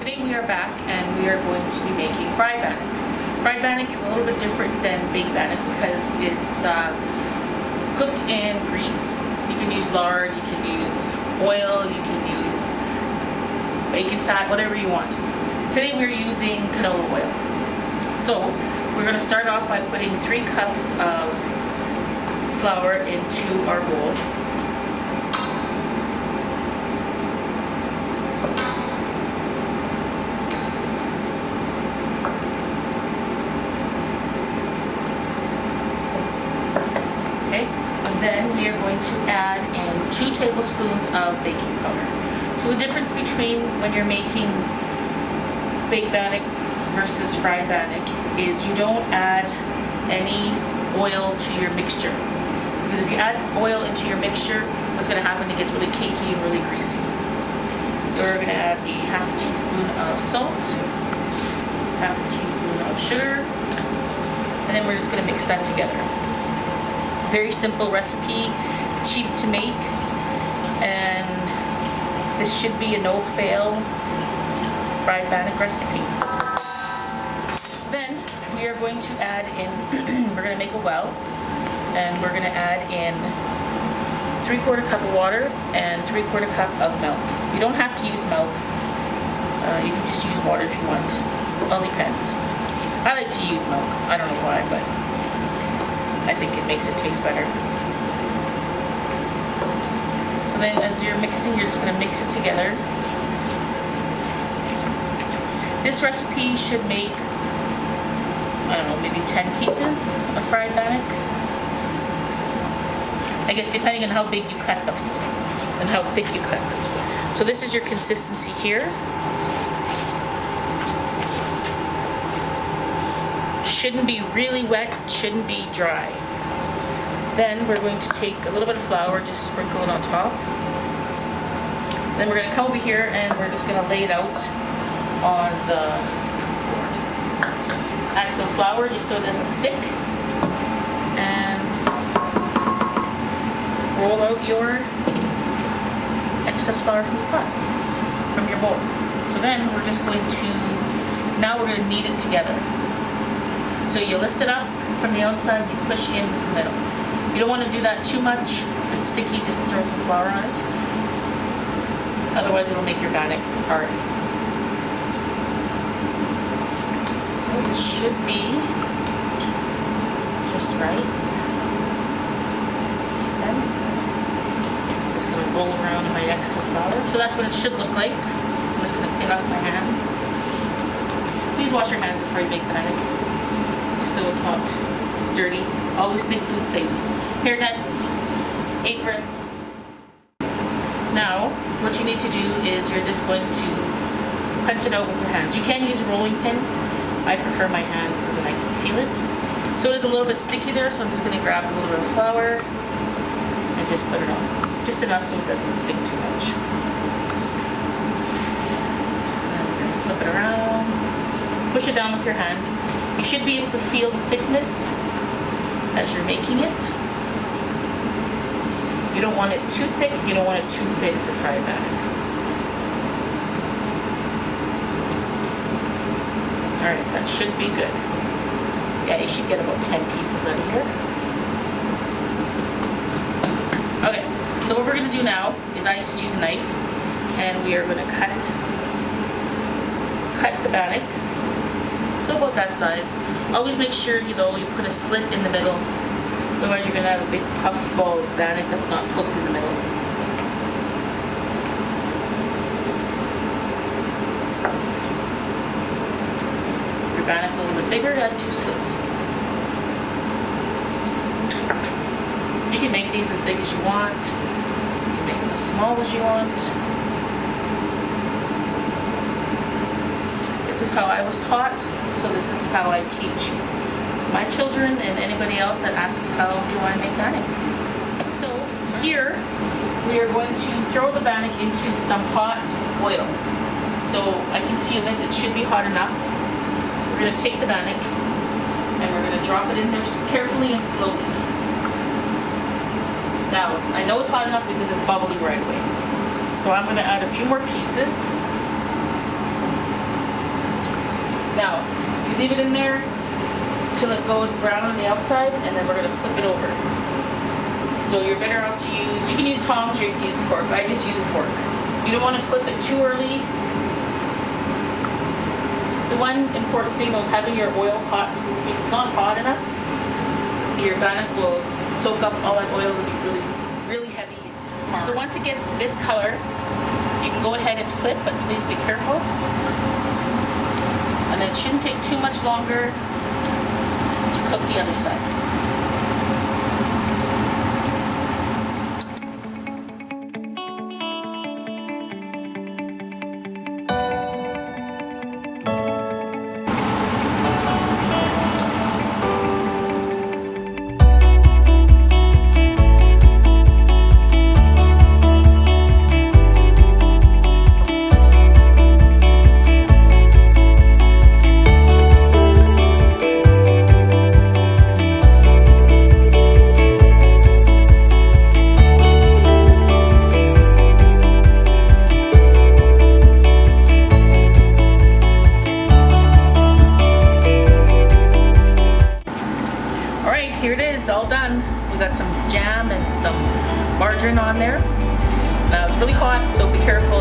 Today we are back and we are going to be making fried bannock. Fried bannock is a little bit different than baked bannock because it's cooked in grease. You can use lard, you can use oil, you can use bacon fat, whatever you want. Today we're using canola oil. So we're going to start off by putting 3 cups of flour into our bowl. Then we are going to add in 2 tablespoons of baking powder. So the difference between when you're making baked bannock versus fried bannock is you don't add any oil to your mixture. Because if you add oil into your mixture, what's going to happen, it gets really cakey and really greasy. So we're going to add a half a teaspoon of salt, half a teaspoon of sugar, and then we're just going to mix that together. Very simple recipe, cheap to make, and this should be a no-fail fried bannock recipe. Then we are going to add in, we're going to make a well, and we're going to add in 3/4 cup of water and 3/4 cup of milk. You don't have to use milk, you can just use water if you want, it all depends. I like to use milk, I don't know why, but I think it makes it taste better. So then as you're mixing, you're just going to mix it together. This recipe should make, I don't know, maybe 10 pieces of fried bannock. I guess depending on how big you cut them and how thick you cut them. So this is your consistency here. Shouldn't be really wet, shouldn't be dry. Then we're going to take a little bit of flour, just sprinkle it on top. Then we're going to come over here and we're just going to lay it out on the board. Add some flour just so it doesn't stick. And roll out your excess flour from the pot, from your bowl. So then we're just going to, now we're going to knead it together. So you lift it up from the outside, you push in the middle. You don't want to do that too much. If it's sticky, just throw some flour on it. Otherwise, it'll make your bannock hard. So this should be just right. And I'm just going to roll around in my extra flour. So that's what it should look like. I'm just going to clean up my hands. Please wash your hands before you make bannock, so it's not dirty. Always think food safe. Hair nets, aprons. Now, what you need to do is you're just going to punch it out with your hands. You can use a rolling pin. I prefer my hands because then I can feel it. So it is a little bit sticky there, so I'm just going to grab a little bit of flour and just put it on. Just enough so it doesn't stick too much. And then we're going to flip it around. Push it down with your hands. You should be able to feel the thickness as you're making it. You don't want it too thick, you don't want it too thin for fried bannock. Alright, that should be good. Yeah, you should get about 10 pieces out of here. Okay, so what we're going to do now is I just use a knife and we are going to cut the bannock. So about that size. Always make sure you put a slit in the middle. Otherwise you're going to have a big puff ball of bannock that's not cooked in the middle. If your bannock's a little bit bigger, add 2 slits. You can make these as big as you want. You can make them as small as you want. This is how I was taught, so this is how I teach my children and anybody else that asks how do I make bannock. So here we are going to throw the bannock into some hot oil. So I can feel it, it should be hot enough. We're going to take the bannock and we're going to drop it in there carefully and slowly. Now, I know it's hot enough because it's bubbling right away. So I'm going to add a few more pieces. Now, you leave it in there till it goes brown on the outside, and then we're gonna flip it over. So you're better off to use, you can use tongs or you can use a fork, but I just use a fork. You don't wanna flip it too early. The one important thing though is having your oil hot, because if it's not hot enough, your bannock will soak up all that oil and be really, really heavy. So once it gets this color, you can go ahead and flip, but please be careful. And it shouldn't take too much longer to cook the other side. Here it is, all done. We got some jam and some margarine on there. Now it's really hot, so be careful.